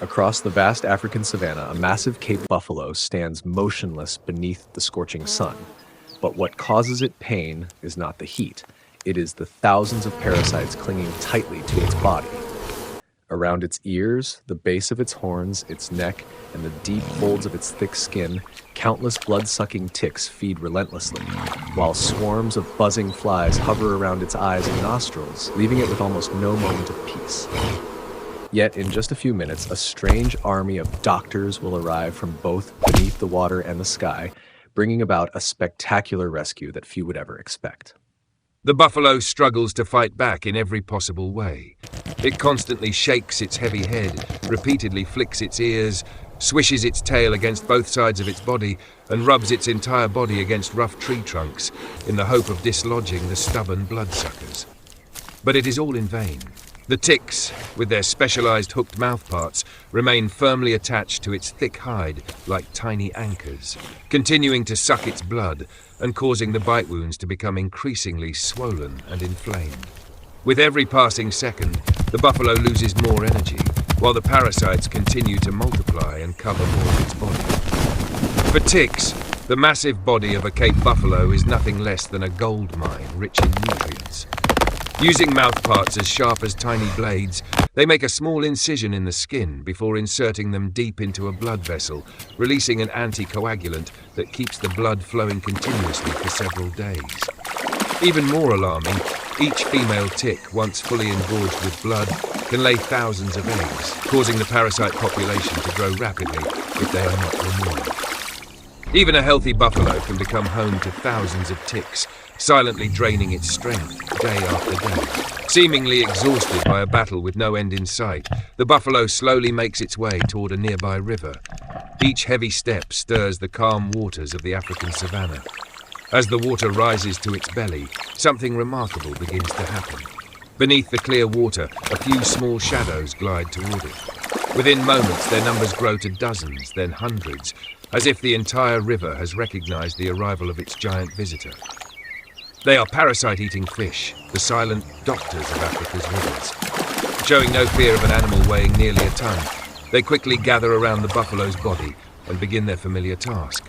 Across the vast African savanna, a massive Cape buffalo stands motionless beneath the scorching sun. But what causes it pain is not the heat. It is the thousands of parasites clinging tightly to its body. Around its ears, the base of its horns, its neck, and the deep folds of its thick skin, countless blood-sucking ticks feed relentlessly, while swarms of buzzing flies hover around its eyes and nostrils, leaving it with almost no moment of peace. Yet, in just a few minutes, a strange army of doctors will arrive from both beneath the water and the sky, bringing about a spectacular rescue that few would ever expect. The buffalo struggles to fight back in every possible way. It constantly shakes its heavy head, repeatedly flicks its ears, swishes its tail against both sides of its body, and rubs its entire body against rough tree trunks in the hope of dislodging the stubborn bloodsuckers. But it is all in vain. The ticks, with their specialized hooked mouthparts, remain firmly attached to its thick hide like tiny anchors, continuing to suck its blood and causing the bite wounds to become increasingly swollen and inflamed. With every passing second, the buffalo loses more energy, while the parasites continue to multiply and cover more of its body. For ticks, the massive body of a Cape buffalo is nothing less than a gold mine rich in nutrients. Using mouthparts as sharp as tiny blades, they make a small incision in the skin before inserting them deep into a blood vessel, releasing an anticoagulant that keeps the blood flowing continuously for several days. Even more alarming, each female tick, once fully engorged with blood, can lay thousands of eggs, causing the parasite population to grow rapidly if they are not removed. Even a healthy buffalo can become home to thousands of ticks, silently draining its strength day after day. Seemingly exhausted by a battle with no end in sight, the buffalo slowly makes its way toward a nearby river. Each heavy step stirs the calm waters of the African savanna. As the water rises to its belly, something remarkable begins to happen. Beneath the clear water, a few small shadows glide toward it. Within moments, their numbers grow to dozens, then hundreds, as if the entire river has recognized the arrival of its giant visitor. They are parasite-eating fish, the silent doctors of Africa's rivers. Showing no fear of an animal weighing nearly a ton, they quickly gather around the buffalo's body and begin their familiar task.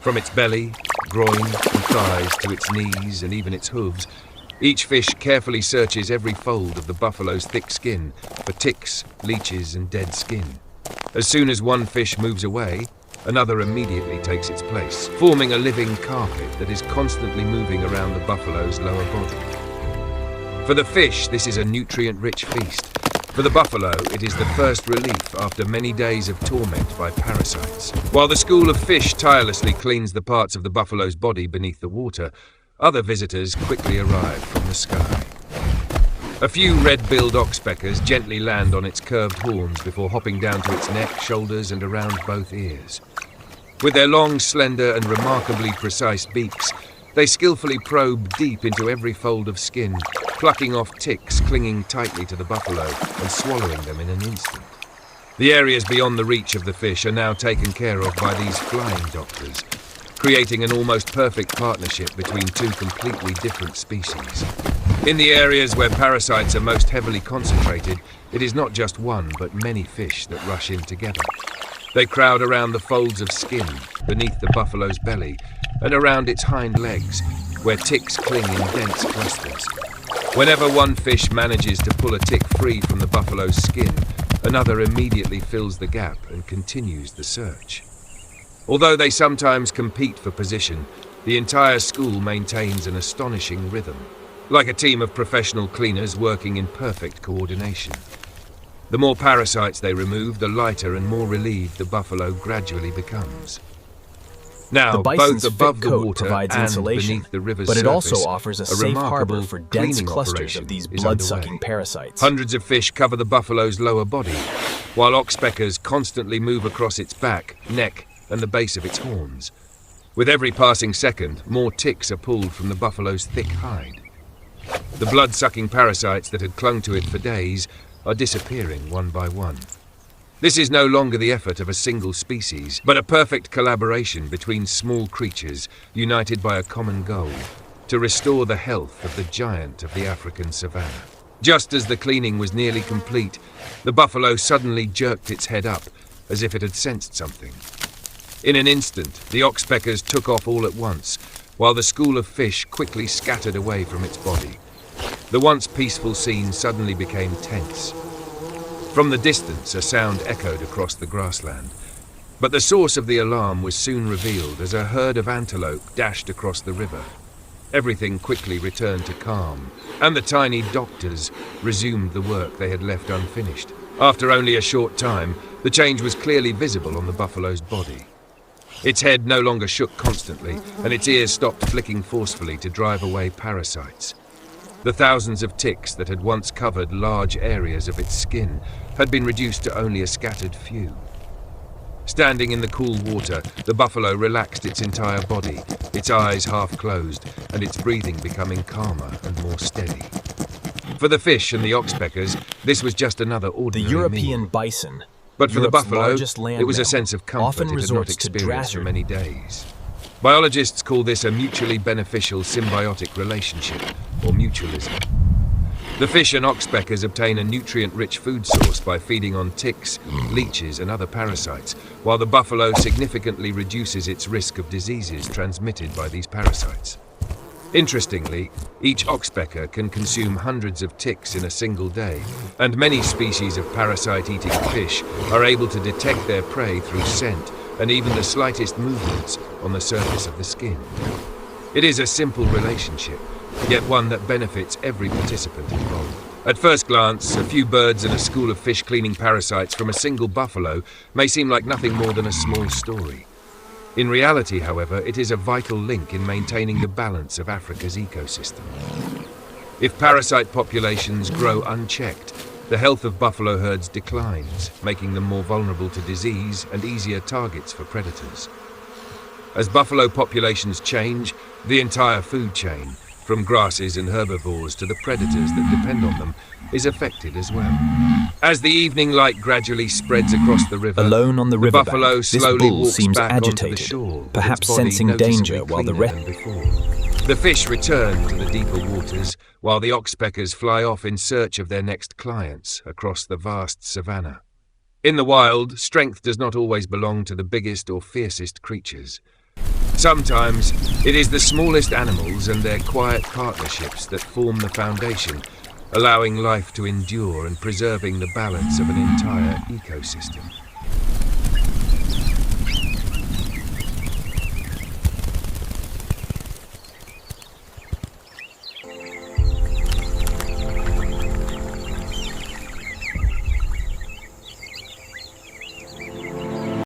From its belly, groin, and thighs to its knees and even its hooves, each fish carefully searches every fold of the buffalo's thick skin for ticks, leeches, and dead skin. As soon as one fish moves away, another immediately takes its place, forming a living carpet that is constantly moving around the buffalo's lower body. For the fish, this is a nutrient-rich feast. For the buffalo, it is the first relief after many days of torment by parasites. While the school of fish tirelessly cleans the parts of the buffalo's body beneath the water, other visitors quickly arrive from the sky. A few red-billed oxpeckers gently land on its curved horns before hopping down to its neck, shoulders, and around both ears. With their long, slender, and remarkably precise beaks, they skillfully probe deep into every fold of skin, plucking off ticks clinging tightly to the buffalo and swallowing them in an instant. The areas beyond the reach of the fish are now taken care of by these flying doctors, creating an almost perfect partnership between two completely different species. In the areas where parasites are most heavily concentrated, it is not just one but many fish that rush in together. They crowd around the folds of skin beneath the buffalo's belly and around its hind legs, where ticks cling in dense clusters. Whenever one fish manages to pull a tick free from the buffalo's skin, another immediately fills the gap and continues the search. Although they sometimes compete for position, the entire school maintains an astonishing rhythm, like a team of professional cleaners working in perfect coordination. The more parasites they remove, the lighter and more relieved the buffalo gradually becomes. Now, both above the water and beneath the river's surface, but it also offers a safe harbor for dense cleaning clusters operation of these is blood-sucking underway. parasites. Hundreds of fish cover the buffalo's lower body, while oxpeckers constantly move across its back, neck, and the base of its horns. With every passing second, more ticks are pulled from the buffalo's thick hide. The blood-sucking parasites that had clung to it for days are disappearing one by one. This is no longer the effort of a single species, but a perfect collaboration between small creatures united by a common goal: to restore the health of the giant of the African savanna. Just as the cleaning was nearly complete, the buffalo suddenly jerked its head up, as if it had sensed something. In an instant, the Oxpeckers took off all at once, while the school of fish quickly scattered away from its body. The once peaceful scene suddenly became tense. From the distance, a sound echoed across the grassland. But the source of the alarm was soon revealed as a herd of antelope dashed across the river. Everything quickly returned to calm, and the tiny doctors resumed the work they had left unfinished. After only a short time, the change was clearly visible on the buffalo's body. Its head no longer shook constantly, and its ears stopped flicking forcefully to drive away parasites. The thousands of ticks that had once covered large areas of its skin had been reduced to only a scattered few. Standing in the cool water, the buffalo relaxed its entire body, its eyes half closed, and its breathing becoming calmer and more steady. For the fish and the Oxpeckers, this was just another ordinary The European meal. bison, But for the Europe's buffalo, largest land it was a mammal, sense of comfort often it had not resorts to experienced for drastic- many days. Biologists call this a mutually beneficial symbiotic relationship, or mutualism. The fish and Oxpeckers obtain a nutrient-rich food source by feeding on ticks, leeches, and other parasites, while the buffalo significantly reduces its risk of diseases transmitted by these parasites. Interestingly, each Oxpecker can consume hundreds of ticks in a single day, and many species of parasite-eating fish are able to detect their prey through scent and even the slightest movements on the surface of the skin. It is a simple relationship, yet one that benefits every participant involved. At first glance, a few birds and a school of fish cleaning parasites from a single buffalo may seem like nothing more than a small story. In reality, however, it is a vital link in maintaining the balance of Africa's ecosystem. If parasite populations grow unchecked, the health of buffalo herds declines, making them more vulnerable to disease and easier targets for predators. As buffalo populations change, the entire food chain, from grasses and herbivores to the predators that depend on them, is affected as well. As the evening light gradually spreads across the river, Alone on the riverbank, buffalo this slowly bull walks seems back onto the agitated, shore, with perhaps its body sensing noticeably danger, while the cleaner than before. The fish return to the deeper waters, while the Oxpeckers fly off in search of their next clients across the vast savannah. In the wild, strength does not always belong to the biggest or fiercest creatures. Sometimes it is the smallest animals and their quiet partnerships that form the foundation, allowing life to endure and preserving the balance of an entire ecosystem.